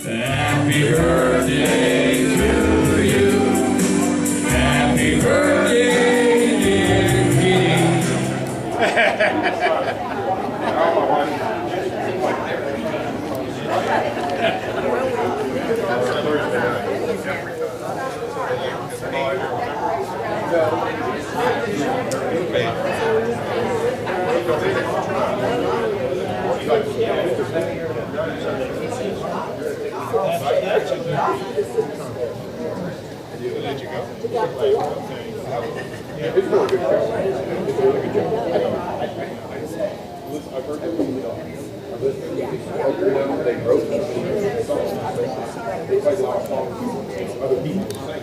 Happy birthday to you. Happy birthday, dear Kitty. Let you go. I've heard that they wrote they played a lot of songs other people sing.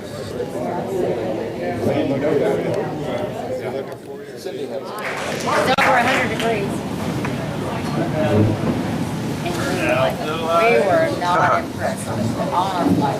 It's over 100 degrees. We were not impressed on our flight.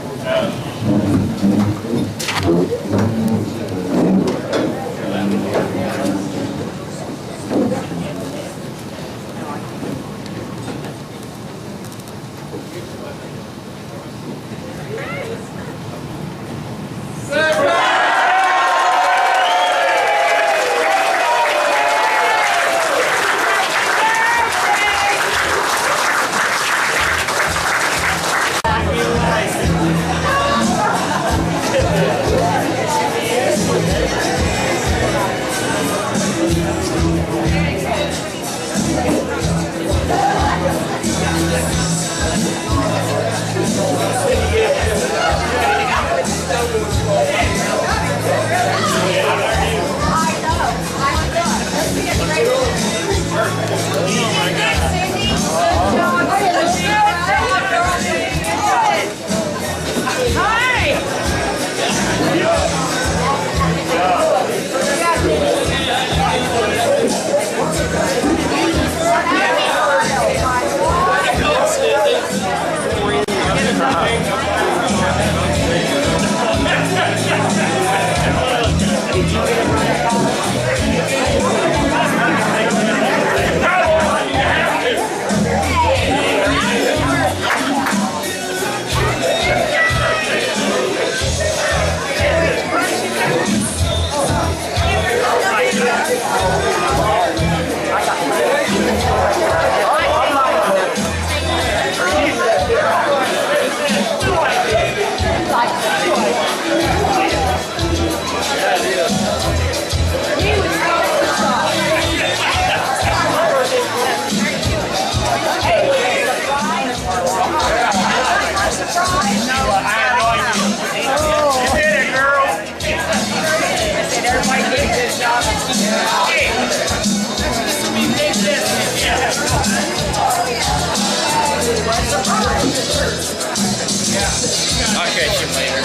I'll catch you later.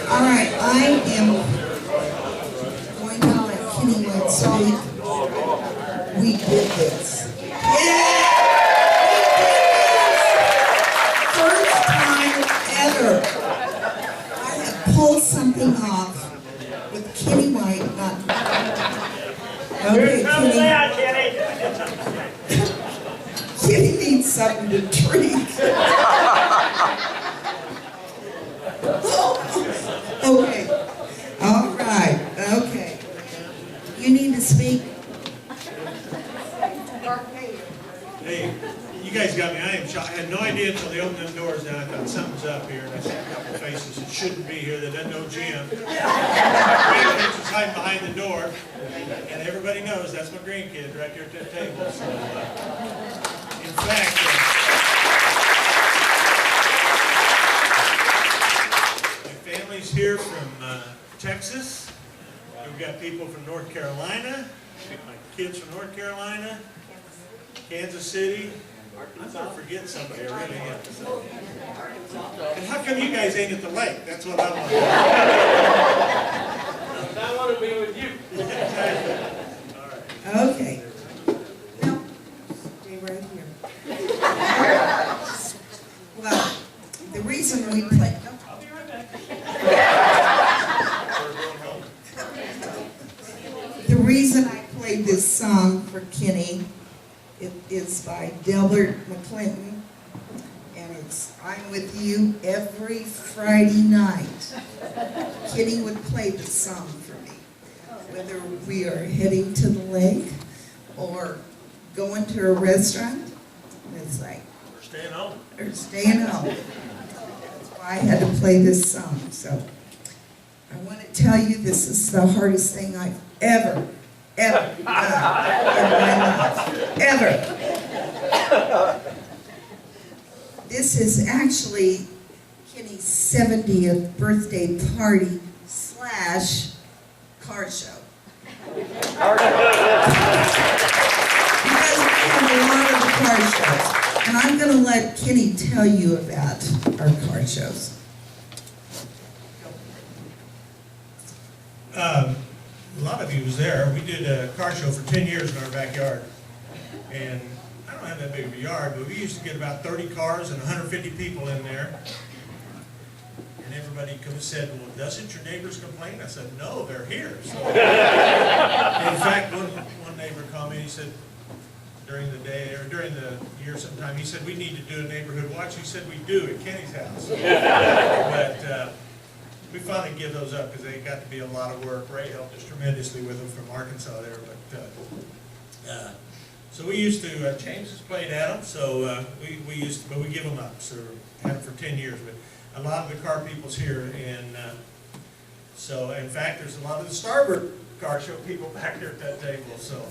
All right, I am going to let Kenny Wood speak. We did this. Yeah! We did this! First time ever. I have pulled something off with Kenny White. Not okay, Kenny. Kenny needs something to drink. Okay. All right. Okay. You need to speak. Hey, you guys got me. I am shocked. I had no idea until they opened them doors and I thought something's up here. And I saw a couple of faces that shouldn't be here that doesn't know Jim. My grandkids was hiding behind the door. And everybody knows that's my grandkid right there at that table. So, in fact, my family's here from Texas. We've got people from North Carolina. My kids from North Carolina. Kansas City. I'm going to forget somebody, I really am. And how come you guys ain't at the lake? That's what I want to know. this song for Kenny. It is by Delbert McClinton, and it's I'm With You Every Friday Night. Kenny would play the song for me, whether we are heading to the lake or going to a restaurant. It's like, We're staying home. or staying home. That's why I had to play this song. So I want to tell you, this is the hardest thing I've ever done in my life. Ever. This is actually Kenny's 70th birthday party / car show. Because we have a lot of car shows. And I'm going to let Kenny tell you about our car shows. A lot of you was there. We did a car show for 10 years in our backyard. And I don't have that big of a yard, but we used to get about 30 cars and 150 people in there. And everybody said, well, doesn't your neighbors complain? I said, no, they're here. So, in fact, one neighbor called me, he said, during the day, or during the year sometime, he said, we need to do a neighborhood watch. He said, we do at Kenny's house. But we finally give those up because they got to be a lot of work. Ray helped us tremendously with them from Arkansas there. But so we used to, James has played at them, so we used to, but we give them up. So had them for 10 years. But a lot of the car people's here, and so in fact, there's a lot of the Starboard car show people back there at that table. So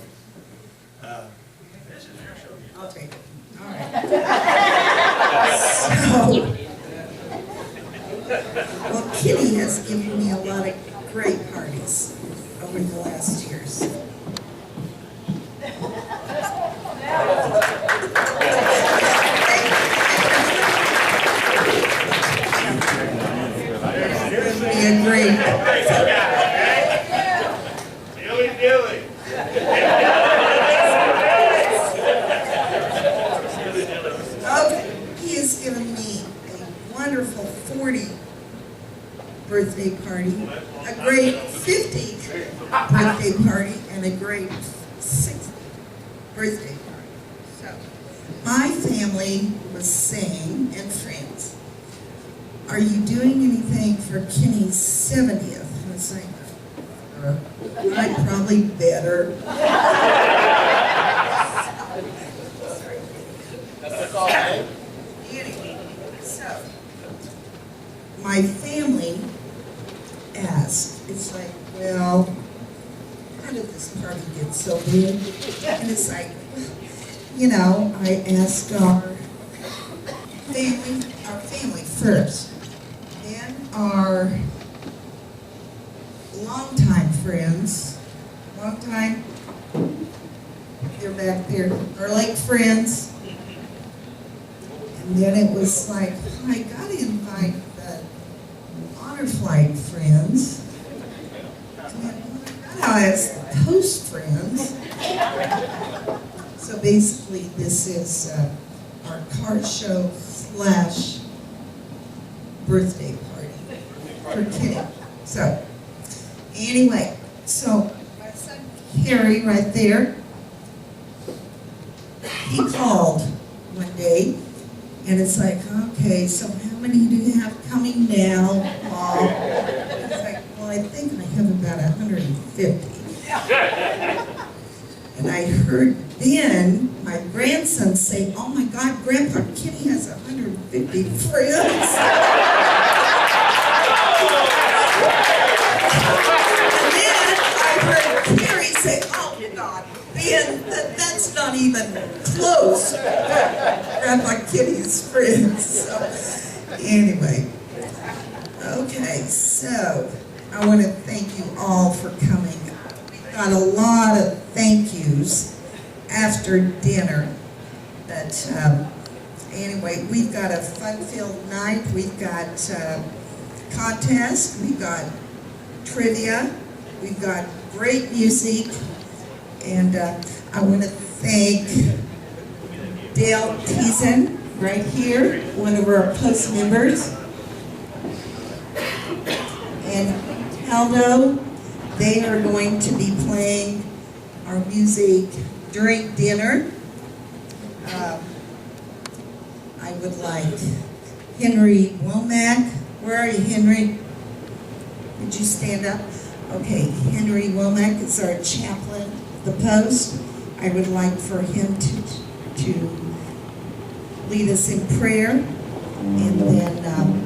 this is your show. I'll take it. All right. Well, Kitty has given me a lot of great parties over the last years. Be a great. Dilly. Okay, he has given me a wonderful 40 birthday party, a great 50 birthday party, and a great 60 birthday party. So, my family was saying, and friends, are you doing anything for Kenny's 70th? I was like, I'd probably better. Anyway, so, my family asked, it's like, well, how did this party get so big? And it's like, you know, I asked our family first, then our longtime friends, they're back there, our lake friends, and then it was like, I gotta invite the honor flight friends, and then I asked the host friends. So basically, this is our car show / birthday party for Kitty. So, anyway, so my son Harry right there, he called one day, and it's like, okay, so how many do you have coming now, Mom? It's like, well, I think I have about 150. And I heard then my grandson say, oh my God, Grandpa, Kitty has 150 friends. And then I heard Carrie say, oh God, Ben, that's not even close. Grandpa Kitty's friends. So, anyway. Okay, so I want to thank you all for coming. We've got a lot of thank yous after dinner. But anyway, we've got a fun-filled night. We've got contests. We've got trivia. We've got great music. And I want to thank Dale Teason right here, one of our post members. And Aldo, they are going to be playing our music during dinner. I would like Henry Womack. Where are you, Henry? Did you stand up? Okay, Henry Womack is our chaplain of the post. I would like for him to lead us in prayer, and then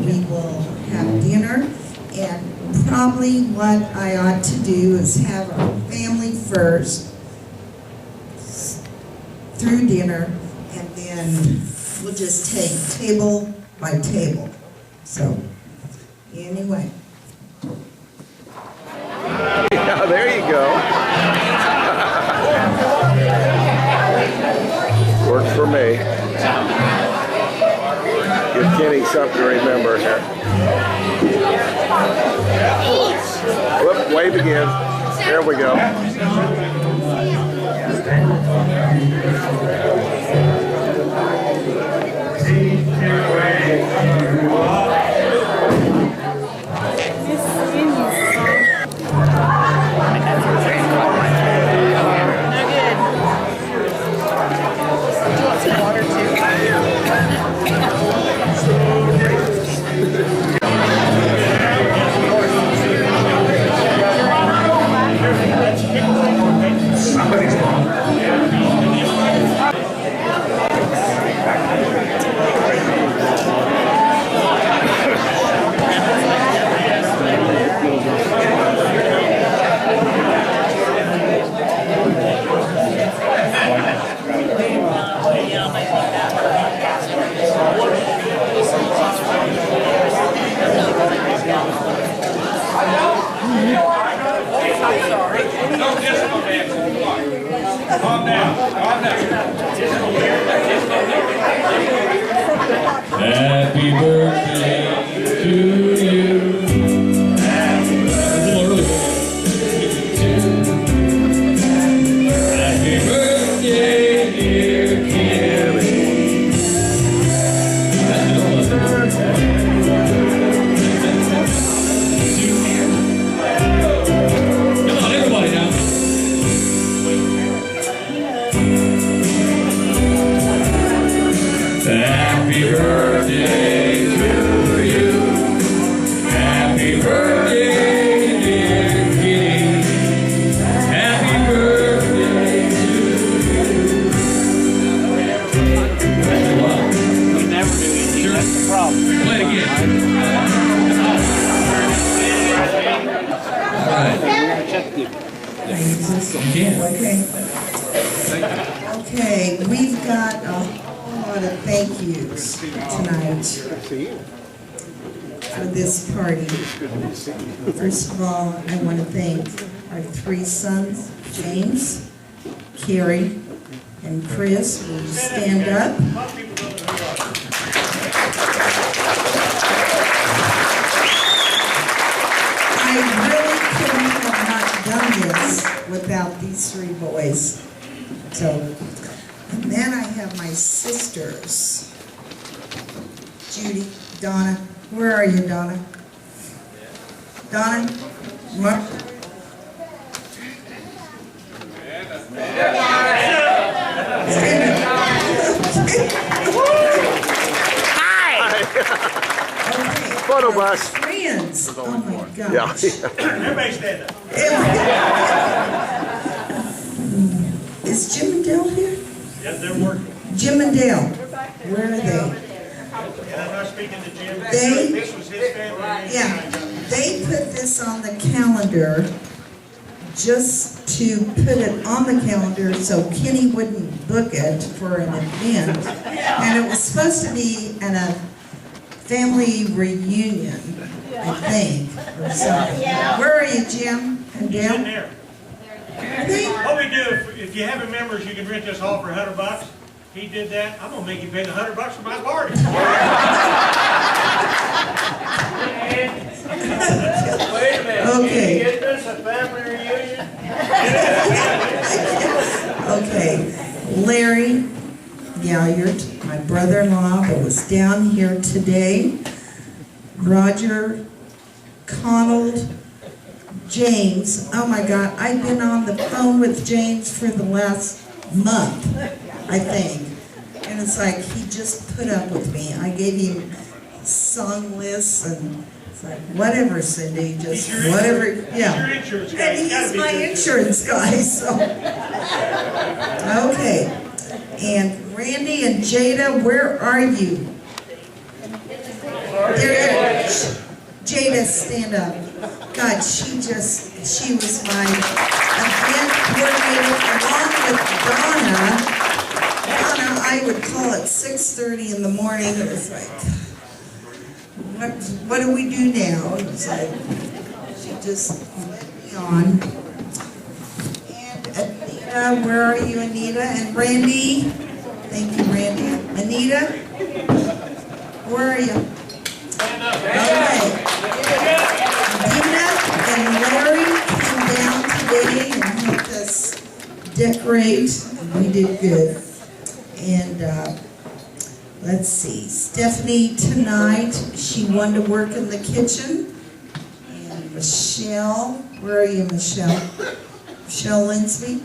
we will have dinner. And probably what I ought to do is have our family first through dinner, and then we'll just take table by table. So, anyway. Yeah, there you go. Works for me. Give Kenny something to remember here. Whoop, wave again. There we go. Happy birthday to you. Happy birthday, dear Kenny. Come on, everybody now. Happy birthday to you. Happy birthday, dear Kitty. Happy birthday to you. You never do anything, that's the problem. Play it again. All right. You can. Okay, we've got a lot of thank yous tonight for this party. First of all, I want to thank our three sons, James, Carrie, and Chris. Will you stand up? I really couldn't have not done this without these three boys. So, and then I have my sisters, Judy, Donna. Where are you, Donna? Donna? Mark? Photo bus. Friends. Oh my Yeah. gosh. Everybody stand up. Is Jim and Dale here? Yes, they're working. Jim and Dale, where are they? And I'm not speaking to Jim. They- This was his family. Yeah, they put this on the calendar just to put it on the calendar so Kenny wouldn't book it for an event. And it was supposed to be a family reunion, I think, or something. Where are you, Jim and He's in Dale? there. Are they? What we do, if you have members, you can rent this hall for $100. He did that. I'm gonna make you pay the $100 for my party. Wait a minute. Okay. Is this a family reunion? Okay, Larry Galliard, my brother-in-law that was down here today. Roger Connell, James, oh my God, I've been on the phone with James for the last month, I think. And it's like, he just put up with me. I gave him song lists and it's like, whatever, Cindy, just whatever, yeah. He's your insurance guy. And He's gotta he's be my good, too. insurance guy, so. Okay. And Randy and Jada, where are you? There, Jada, stand up. God, she was my event coordinator along with Donna. Donna, I would call at 6:30 in the morning. It was like, what do we do now? It was like, she just led me on. And Anita, where are you, Anita? And Randy, thank you, Randy. Anita, where are you? Okay. Dina and Larry came down today and helped us decorate. We did good. And let's see, Stephanie tonight, she wanted to work in the kitchen. And Michelle, where are you, Michelle? Michelle Lindsay.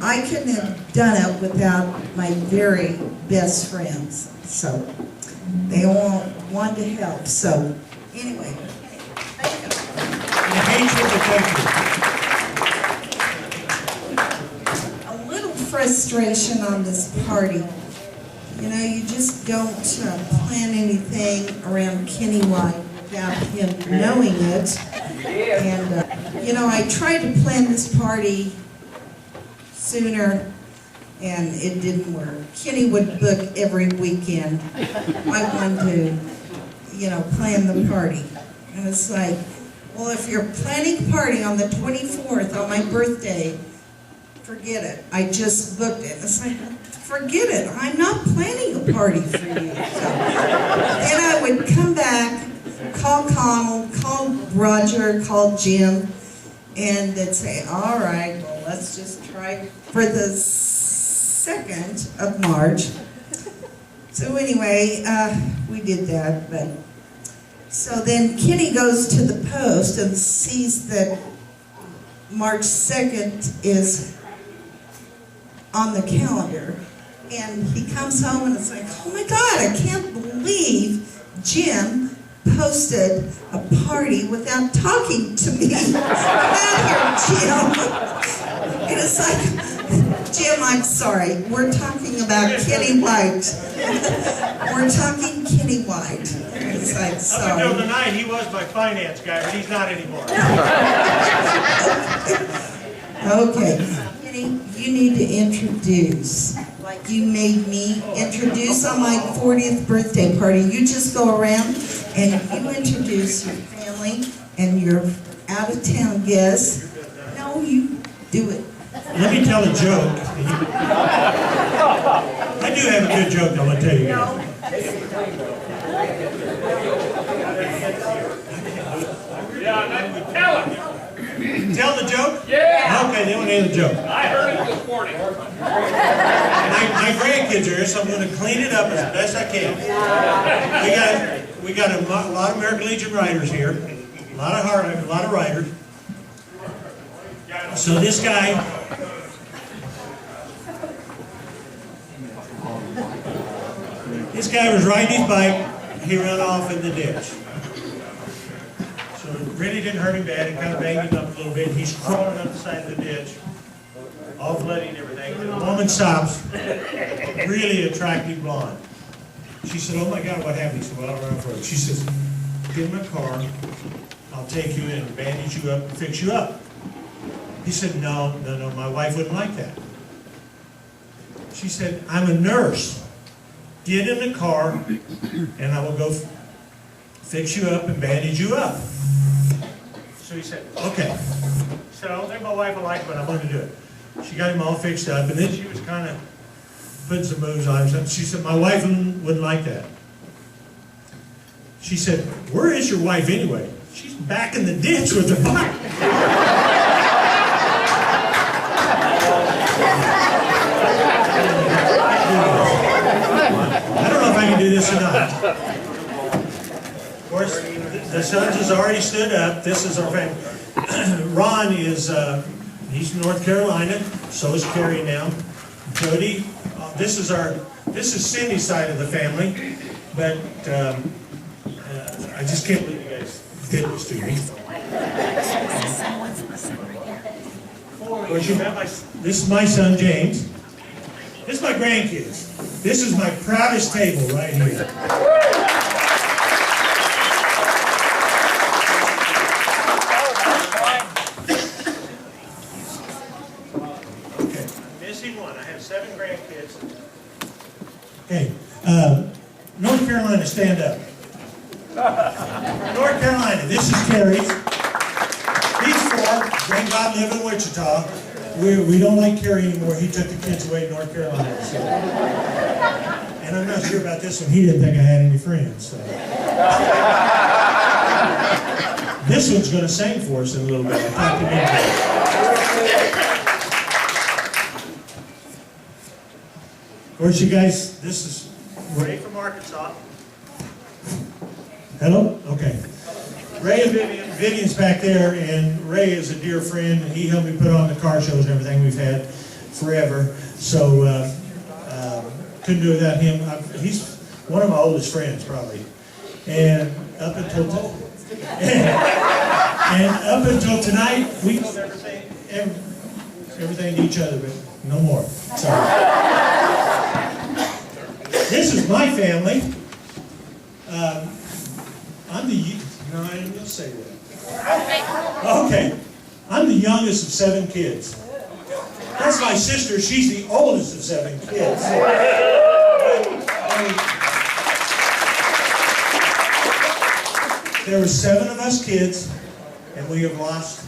I couldn't have done it without my very best friends. So they all wanted to help. So anyway, thank you. A little frustration on this party. You know, you just don't plan anything around Kenny White without him knowing it. And, you know, I tried to plan this party sooner, and it didn't work. Kenny would book every weekend. I wanted to, you know, plan the party. And it's like, well, if you're planning a party on the 24th, on my birthday, forget it. I just booked it. It's like, forget it. I'm not planning a party for you. So, then I would come back, call Connell, call Roger, call Jim, and they'd say, all right, well, let's just try for the 2nd of March. So anyway, we did that, but so then Kenny goes to the post and sees that March 2nd is on the calendar. And he comes home and it's like, oh my God, I can't believe Jim posted a party without talking to me. Come out here, Jim. And it's like, Jim, I'm sorry. We're talking about Kenny White. We're talking Kenny White. It's like, sorry. Up until tonight, he was my finance guy, but he's not anymore. Okay. Kenny, you need to introduce. Like you made me introduce on my 40th birthday party. You just go around and you introduce your family and your out-of-town guests. No, you do it. Let me tell a joke. I do have a good joke, though, I'll tell you guys. Tell it. Tell the joke? Yeah. Okay, they want to hear the joke. I heard it this morning. My grandkids are here, so I'm going to clean it up as best I can. We got a lot of American Legion riders here, a lot of riders. So this guy, was riding his bike. He ran off in the ditch. So it really didn't hurt him bad. It kind of banged him up a little bit. He's crawling up the side of the ditch, all bloody and everything. The woman stops, really attractive blonde. She said, oh my God, what happened? He said, well, I'll run for it. She says, get in my car, I'll take you in, bandage you up, and fix you up. He said, no, my wife wouldn't like that. She said, I'm a nurse. Get in the car, and I will go fix you up and bandage you up. So he said, okay. He said, I don't think my wife will like it, but I'm going to do it. She got him all fixed up, and then she was kind of putting some moves on him. She said, my wife wouldn't like that. She said, where is your wife anyway? She's back in the ditch with her bike. I don't know if I can do this or not. Of course, the Sons has already stood up. This is our family. Ron is, he's from North Carolina, so is Carrie now. Jody, this is Cindy's side of the family, but I just can't believe you guys did this to me. Of course, you met this is my son, James. This is my grandkids. This is my proudest table right here. Okay, I'm missing one. I have 7 grandkids. Okay, North Carolina, stand up. North Carolina, this is Carrie's. These 4, thank God, live in Wichita. We don't like Carrie anymore. He took the kids away to North Carolina. So. And I'm not sure about this one. He didn't think I had any friends. So. This one's going to sing for us in a little bit. I talked to him. Of course, you guys, this is Ray from Arkansas. Hello? Okay. Ray and Vivian. Vivian's back there, and Ray is a dear friend, and he helped me put on the car shows and everything we've had forever. So, couldn't do it without him. He's one of my oldest friends, probably. And up until tonight, we told everything to each other, but no more. So, this is my family. I'm the. No, I didn't say that. Okay. I'm the youngest of 7 kids. That's my sister. She's the oldest of 7 kids. There were 7 of us kids, and we have lost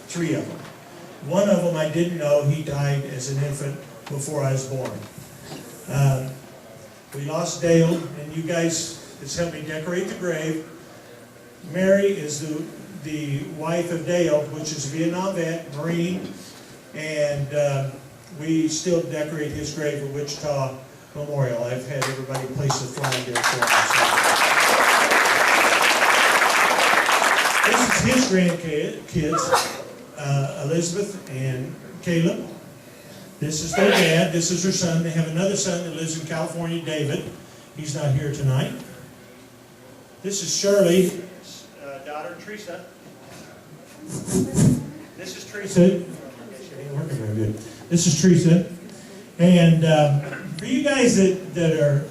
3 of them. One of them I didn't know. He died as an infant before I was born. We lost Dale, and you guys has helped me decorate the grave. Mary is the wife of Dale, which is a Vietnam vet, Marine, and we still decorate his grave at Wichita Memorial. I've had everybody place a flag there for him. This is his grandkids, Elizabeth and Caleb. This is their dad. This is her son. They have another son that lives in California, David. He's not here tonight. This is Shirley. Daughter Teresa. This is Teresa. She ain't working very good. This is Teresa. And for you guys that are,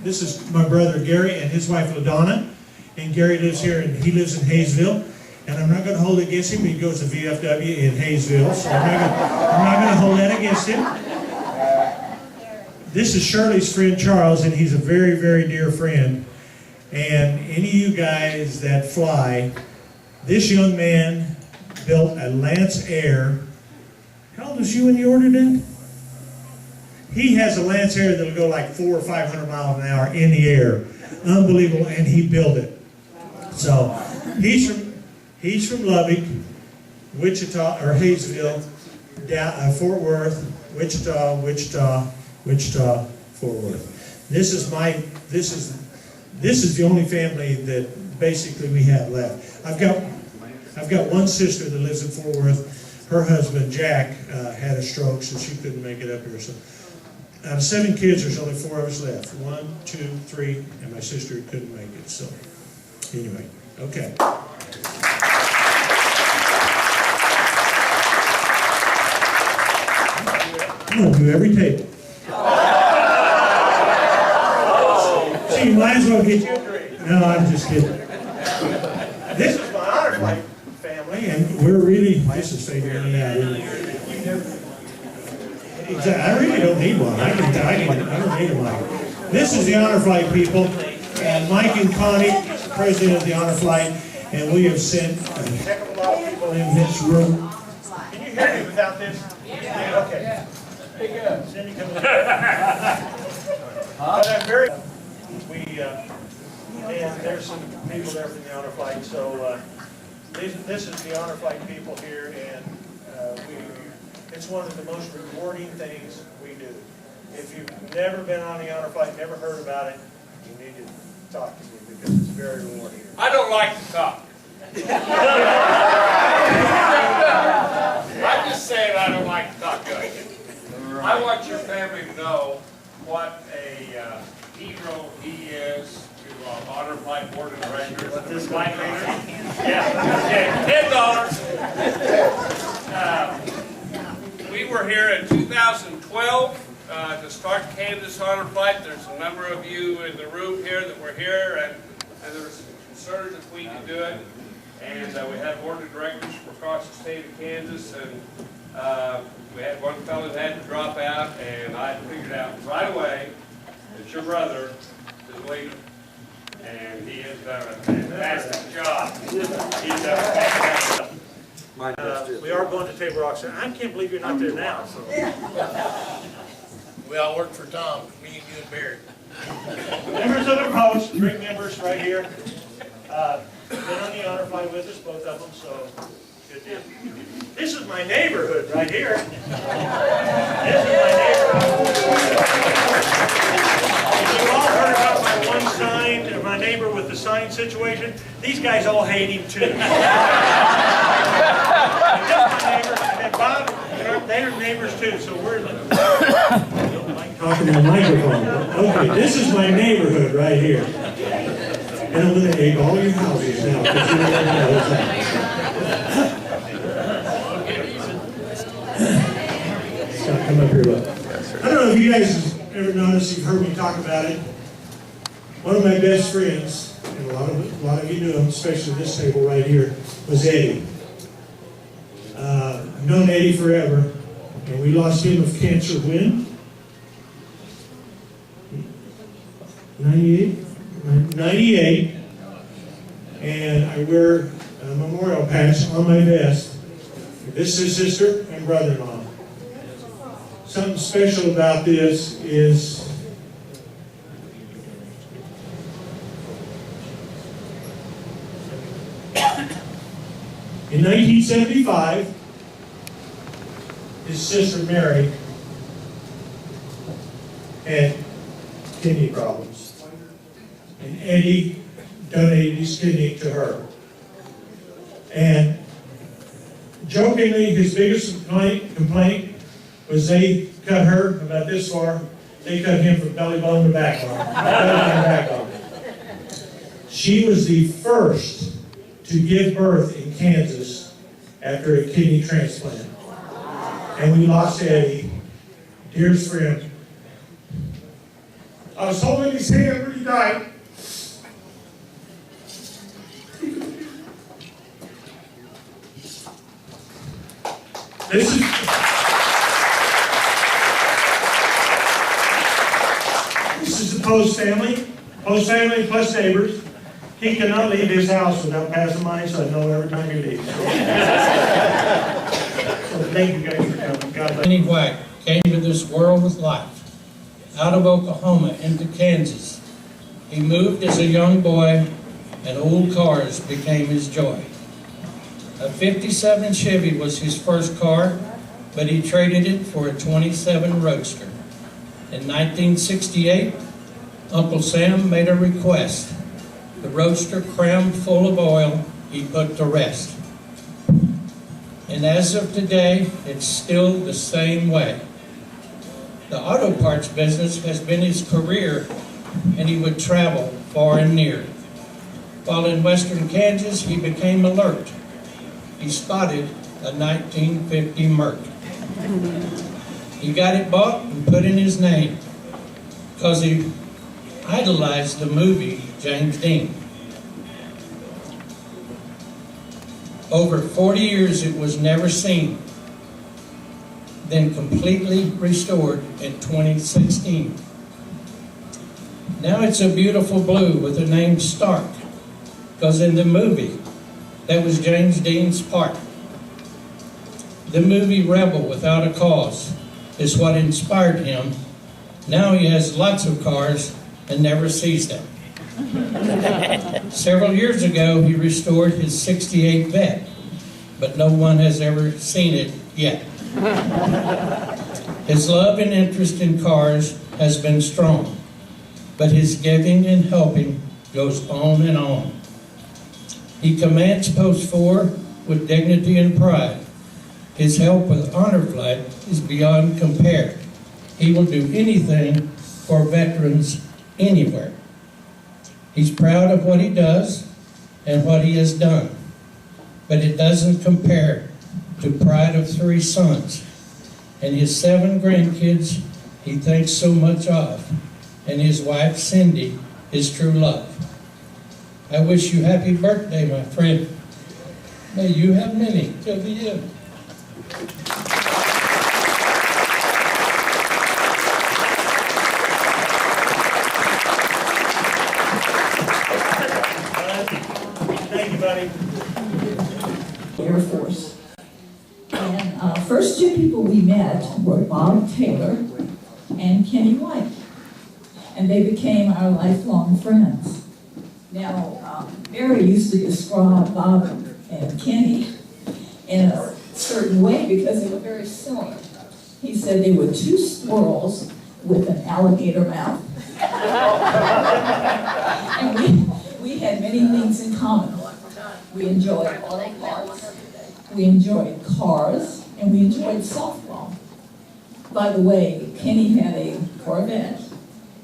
this is my brother Gary and his wife LaDonna. And Gary lives here, and he lives in Hayesville. And I'm not going to hold it against him. He goes to VFW in Hayesville, so I'm not going to hold that against him. This is Shirley's friend Charles, and he's a very, very dear friend. And any of you guys that fly, this young man built a Lance Air. How old was you when you ordered it? He has a Lance Air that'll go like 400 or 500 miles an hour in the air. Unbelievable, and he built it. So he's from Lubbock, Wichita, or Hayesville, Fort Worth, Wichita, Fort Worth. This is the only family that basically we have left. I've got one sister that lives in Fort Worth. Her husband Jack had a stroke, so she couldn't make it up here. So out of 7 kids, there's only 4 of us left. 1, 2, 3, and my sister couldn't make it. So anyway, okay. I'm going to do every table. See, you might as well get you a drink. No, I'm just kidding. This is my honor flight family, and we're really, this is figuring it out. Exactly. I really don't need one. I don't need a mic. This is the honor flight people, and Mike and Connie, president of the honor flight, and we have sent a heck of a lot of people in this room. Can you hear me without this? Yeah. Okay. Cindy, come in. But I'm very. And there's some people there from the honor flight. So this is the honor flight people here, and it's one of the most rewarding things we do. If you've never been on the honor flight, never heard about it, you need to talk to me because it's very rewarding. I don't like to talk. I want your family to know what a hero he is to Honor Flight Board of Directors. This flight leader? Yeah, $10. We were here in 2012 to start Kansas Honor Flight. There's a number of you in the room here that were here, and there was some concerns if we could do it. And we had board of directors from across the state of Kansas, and we had one fellow that had to drop out, and I figured out right away that your brother is a leader. And he has done a fantastic job. He's done a fantastic job. We are going to Table Rock. I can't believe you're not there now. So. We all work for Tom, me and you and Barry. Members of the post, 3 members right here. Been on the honor flight with us, both of them, so good deal. This is my neighborhood right here. This is my neighborhood. You've all heard about my one sign, my neighbor with the sign situation. These guys all hate him too. Just my neighbor, and Bob, they're neighbors too, so we're don't like talking to the microphone. Okay, this is my neighborhood right here. And I'm going to egg all your houses now. Scott, come up here, look. I don't know if you guys have ever noticed, you've heard me talk about it. One of my best friends, and a lot of you knew him, especially this table right here, was Eddie. I've known Eddie forever, and we lost him of cancer when? 98? 98, and I wear a memorial patch on my vest. This is sister and brother-in-law. Something special about this is in 1975, his sister Mary had kidney problems. And Eddie donated his kidney to her. And jokingly, his biggest complaint was they cut her about this far. They cut him from belly button to back arm. She was the first to give birth in Kansas after a kidney transplant. And we lost Eddie, dearest friend. I was holding his hand when he died. This is the Post family plus neighbors. He cannot leave his house without passing mine, so I know every time he leaves. So thank you guys for coming. God bless. Kenny White came to this world with life. Out of Oklahoma into Kansas. He moved as a young boy, and old cars became his joy. A 57 Chevy was his first car, but he traded it for a 27 Roadster. In 1968, Uncle Sam made a request. The Roadster crammed full of oil he put to rest. And as of today, it's still the same way. The auto parts business has been his career, and he would travel far and near. While in western Kansas, he became alert. He spotted a 1950 Merc. He got it bought and put in his name because he idolized the movie James Dean. Over 40 years it was never seen, then completely restored in 2016. Now it's a beautiful blue with the name Stark, because in the movie, that was James Dean's part. The movie Rebel Without a Cause is what inspired him. Now he has lots of cars and never sees them. Several years ago, he restored his '68 Vet, but no one has ever seen it yet. His love and interest in cars has been strong, but his giving and helping goes on and on. He commands Post 4 with dignity and pride. His help with Honor Flight is beyond compare. he will do anything for veterans anywhere. He's proud of what he does and what he has done, but it doesn't compare to pride of 3 sons and his 7 grandkids he thinks so much of, and his wife Cindy, his true love. I wish you happy birthday, my friend. May you have many till the end. Thank you, buddy. Air Force. And first 2 people we met were Bob Taylor and Kenny White. And they became our lifelong friends. Now, Barry used to describe Bob and Kenny in a certain way because they were very similar. He said they were 2 squirrels with an alligator mouth. And we had many things in common. We enjoyed auto parts, we enjoyed cars, and we enjoyed softball. By the way, Kenny had a Corvette,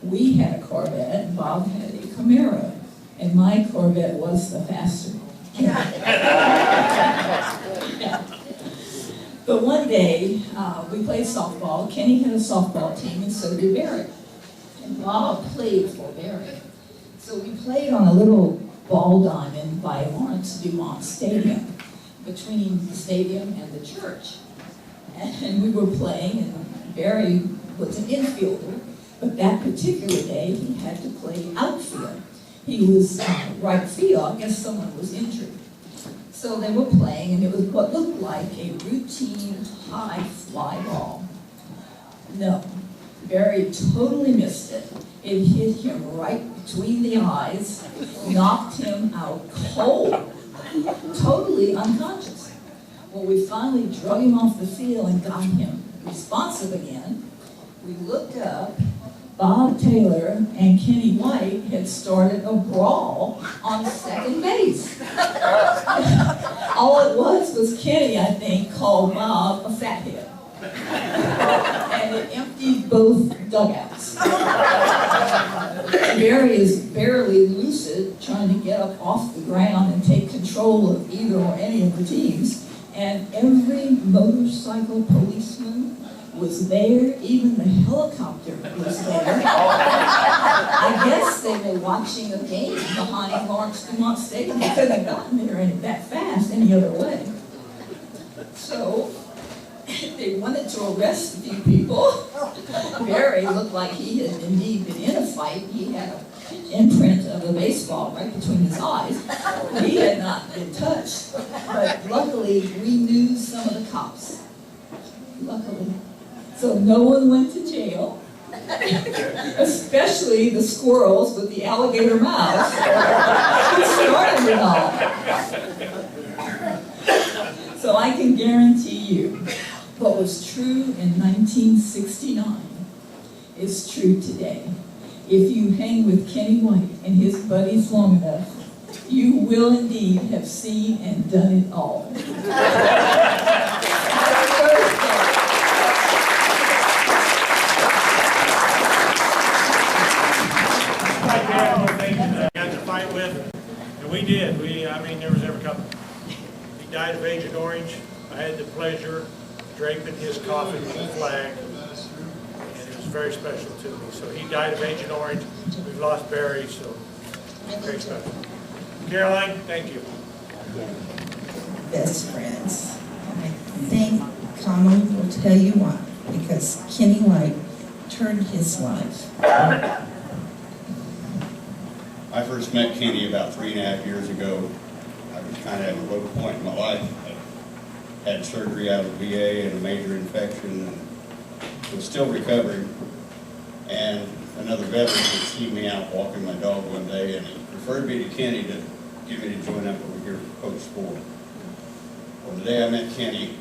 we had a Corvette, Bob had a Camaro, and my Corvette was the faster. But one day, we played softball. Kenny had a softball team, and so did Barry. And Bob played for Barry. So we played on a little ball diamond by Lawrence Dumont Stadium, between the stadium and the church. And we were playing, and Barry was an infielder, but that particular day he had to play outfield. He was right field. I guess someone was injured. So they were playing, and it was what looked like a routine high fly ball. No, Barry totally missed it. It hit him right between the eyes, knocked him out cold, totally unconscious. Well, we finally drug him off the field and got him responsive again. We looked up. Bob Taylor and Kenny White had started a brawl on second base. All it was Kenny, I think, called Bob a fathead. And it emptied both dugouts. Barry is barely lucid, trying to get up off the ground and take control of either or any of the teams. And every motorcycle policeman was there, even the helicopter was there. I guess they were watching a game behind Lawrence Dumont Stadium. They couldn't have gotten there that fast any other way. So they wanted to arrest a few people. Barry looked like he had indeed been in a fight. He had an imprint of a baseball right between his eyes. He had not been touched. But luckily, we knew some of the cops. Luckily. So no one went to jail, especially the squirrels with the alligator mouths who started it all. So I can guarantee you what was true in 1969 is true today. If you hang with Kenny White and his buddies long enough, you will indeed have seen and done it all. Got to fight with, and we did. I mean, there was every couple. He died of Agent Orange. I had the pleasure of draping his coffin with a flag, and it was very special to me. So he died of Agent Orange. We've lost Barry, so it's very special. Caroline, thank you. Best friends. I think Connell will tell you why. Because Kenny White turned his life. I first met Kenny about 3.5 years ago. I was kind of at a low point in my life. I had surgery out of the VA and a major infection, and was still recovering. And another veteran had seen me out walking my dog one day, and he referred me to Kenny to get me to join up over here for Post 4. Well, the day I met Kenny,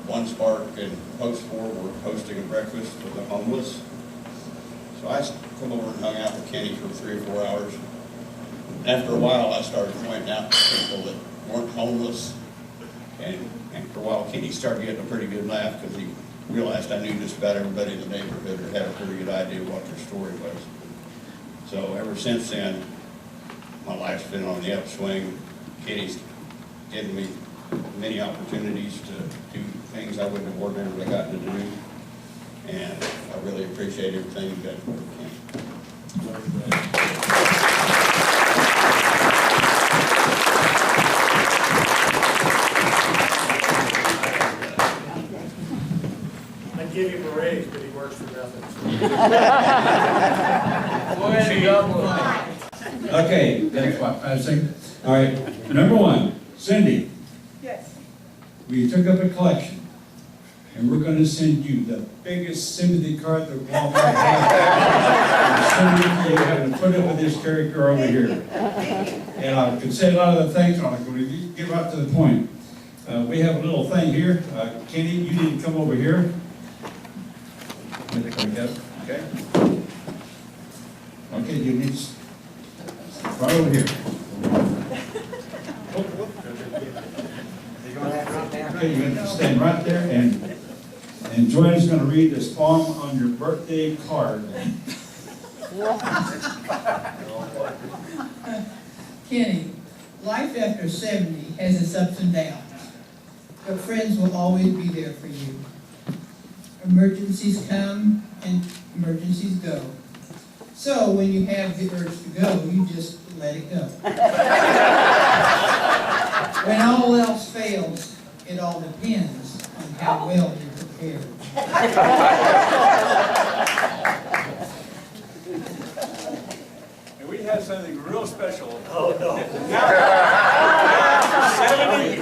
One Spark and Post 4 were hosting a breakfast for the homeless. So I come over and hung out with Kenny for 3 or 4 hours. And after a while, I started pointing out to people that weren't homeless. And after a while, Kenny started getting a pretty good laugh because he realized I knew just about everybody in the neighborhood and had a pretty good idea what their story was. So ever since then, my life's been on the upswing. Kitty's given me many opportunities to do things I wouldn't have ordinarily gotten to do. And I really appreciate everything you guys do. I'd give him a raise, but he works for nothing. Okay, next one. All right, number one, Cindy. Yes. We took up a collection, and we're going to send you the biggest sympathy card that Walmart has. Send it to you, having to put it with this character over here. And I could say a lot of the things, I'm going to get right to the point. We have a little thing here. Kenny, you need to come over here. Okay. Okay, you need to right over here. Okay, you're going to stand right there, and Joanne's going to read this poem on your birthday card. Kenny, life after 70 has its ups and downs, but friends will always be there for you. Emergencies come and emergencies go. So when you have the urge to go, you just let it go. When all else fails, it all depends on how well you're prepared. And we have something real special. Oh, no.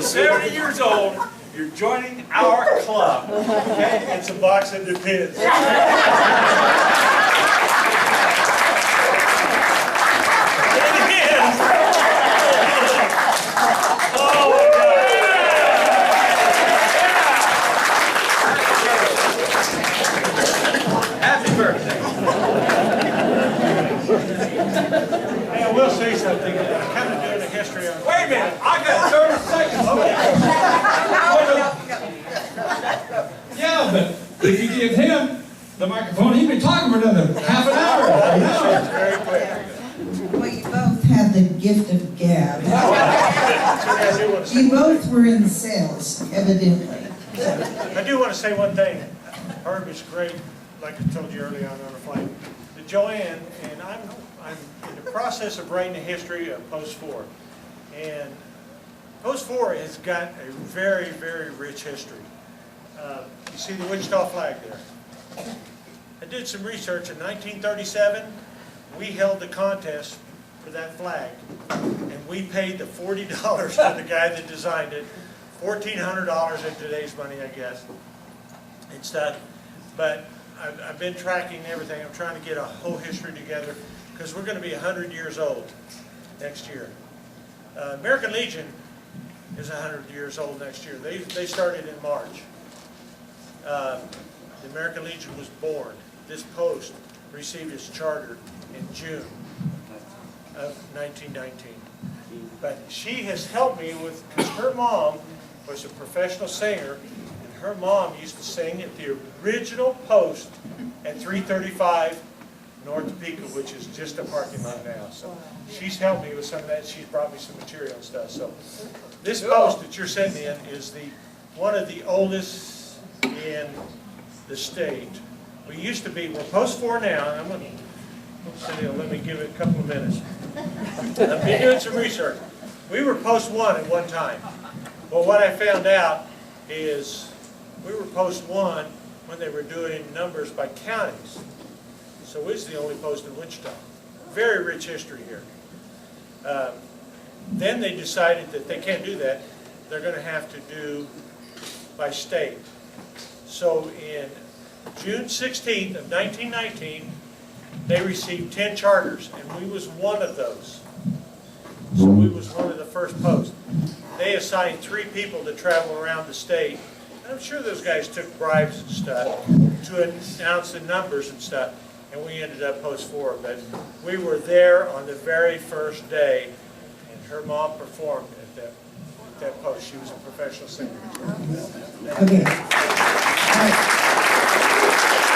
70 years old, you're joining our club. Okay? It's a box of Depends. Happy birthday. Hey, I will say something. I'm kind of doing a history on. Wait a minute! I got 30 seconds. Yeah, but if you give him the microphone, he'd be talking for another half an hour. Very quick. Well, you both have the gift of gab. You both were in sales, evidently. I do want to say one thing. Herb is great, like I told you earlier on the flight. To Joanne, and I'm in the process of writing a history of Post 4. And Post 4 has got a very, very rich history. You see the Wichita flag there. I did some research. In 1937, we held the contest for that flag. And we paid the $40 to the guy that designed it. $1,400 in today's money, I guess. And stuff. But I've been tracking everything. I'm trying to get a whole history together because we're going to be 100 years old next year. American Legion is 100 years old next year. They started in March. The American Legion was born. This post received its charter in June of 1919. But she has helped me with, because her mom was a professional singer, and her mom used to sing at the original post at 335 North Topeka, which is just a parking lot now. So she's helped me with some of that. She's brought me some material and stuff. So this post that you're sitting in is one of the oldest in the state. We used to be, we're Post 4 now, and I'm going to, let me give it a couple of minutes. I've been doing some research. We were Post 1 at one time. Well, what I found out is we were Post 1 when they were doing numbers by counties. So it's the only post in Wichita. Very rich history here. Then they decided that they can't do that. They're going to have to do by state. So in June 16th of 1919, they received 10 charters, and we was one of those. So we was one of the first posts. They assigned 3 people to travel around the state. And I'm sure those guys took bribes and stuff to announce the numbers and stuff. And we ended up Post 4. But we were there on the very first day, and her mom performed at that post. She was a professional singer. Okay. All right.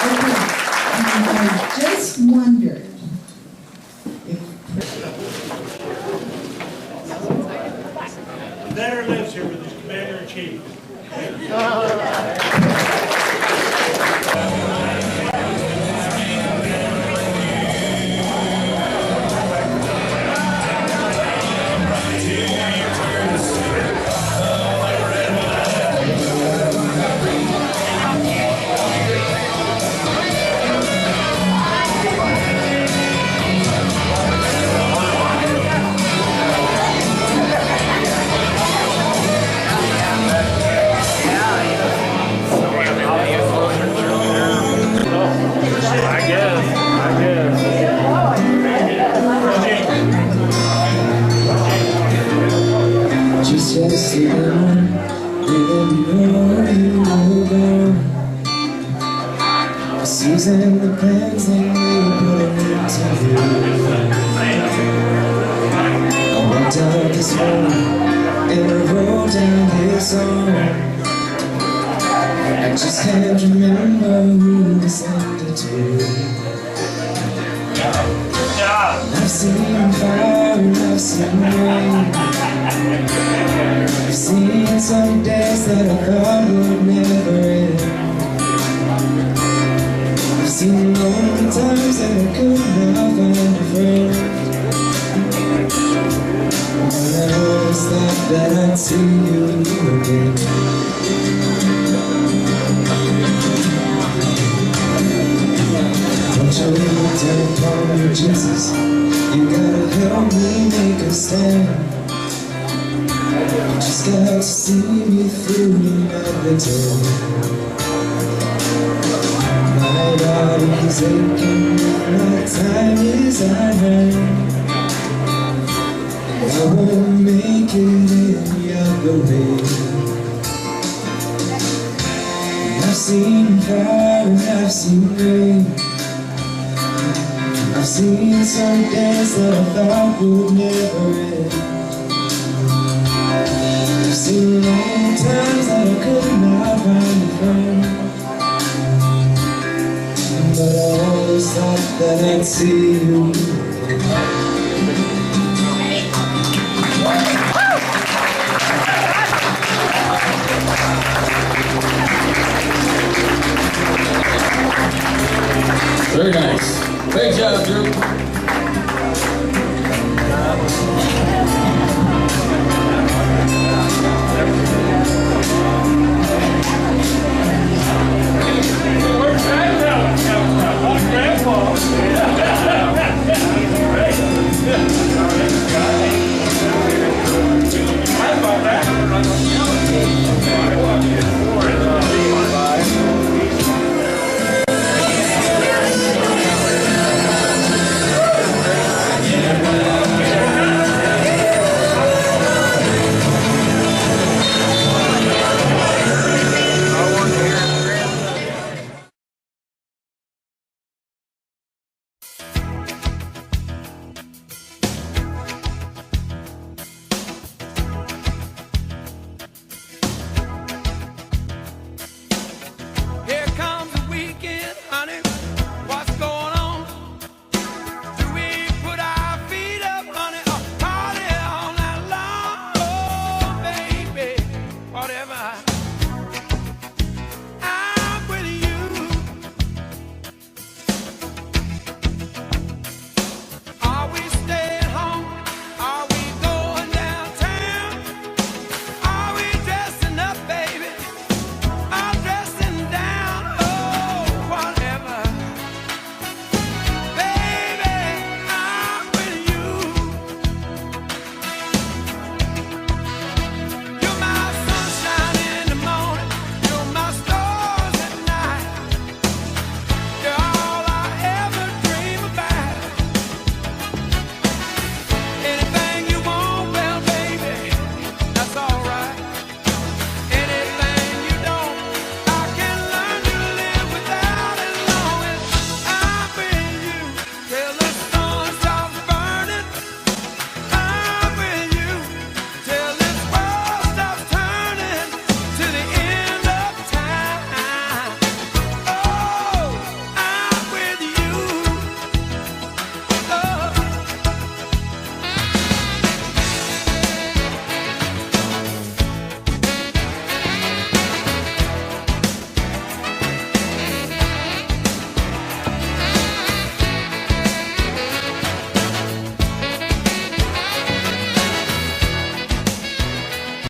I just wondered The veteran lives here with his commander-in-chief. Just yesterday, didn't know you were gone. Season the plans and we put into you. I walked out this morning and I wrote down this song. I just can't remember who to send it to. I've seen fire and I've seen rain. I've seen some days that I thought would never end. I've seen lonely times that I could not find a friend. But I always thought that I'd see you again. Don't you look down upon me, Jesus. You gotta help me make a stand. Just got to see me through another day. My body's aching, my time is at hand. I won't make it any other way. I've seen fire and I've seen rain. I've seen some days that I thought would never end. I've seen long times that I could not find a friend. But I always thought that I'd see you. Very nice. Great job, Drew. Grandpa.